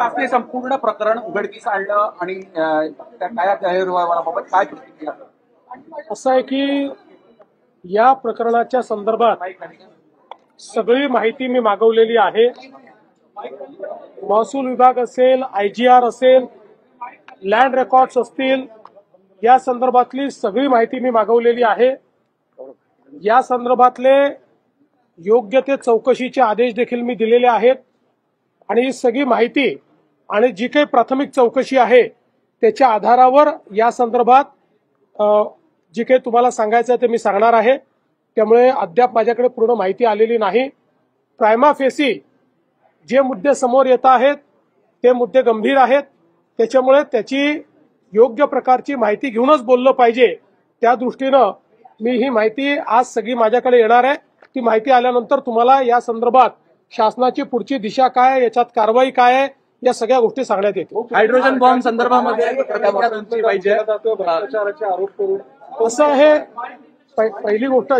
ते संपूर्ण प्रकरण उघडकीस आणलं आणि त्या काय गैरव्यवहाराबाबत काय प्रतिक्रिया? असं आहे की या प्रकरणाच्या संदर्भात सगळी माहिती मी मागवलेली आहे। महसूल विभाग असेल, IGR असेल, लँड रेकॉर्ड्स असतील, या संदर्भातली सगळी माहिती मी मागवलेली आहे। या संदर्भातले योग्य ते चौकशीचे आदेश देखील मी दिलेले आहेत आणि ही सगळी माहिती आणि जी काही प्राथमिक चौकशी आहे त्याच्या आधारावर या संदर्भात जी काही तुम्हाला सांगायचं ते मी सांगणार आहे। त्यामुळे अद्याप माझ्याकडे पूर्ण माहिती आलेली नाही। प्रायमा फेसी जे मुद्दे समोर येत आहेत ते मुद्दे गंभीर आहेत, त्याच्यामुळे त्याची योग्य प्रकारची माहिती घेऊनच बोललं पाहिजे। त्या दृष्टीनं मी ही माहिती आज सगळी माझ्याकडे येणार आहे। ती माहिती आल्यानंतर तुम्हाला या संदर्भात शासनाची पुढची दिशा काय, याच्यात कारवाई काय आहे, या सगळ्या गोष्टी सांगण्यात येतील। हायड्रोजन बॉम्ब संदर्भामध्ये प्रतिक्रिया तुमची पाहिजे। असं आहे, पहिली गोष्ट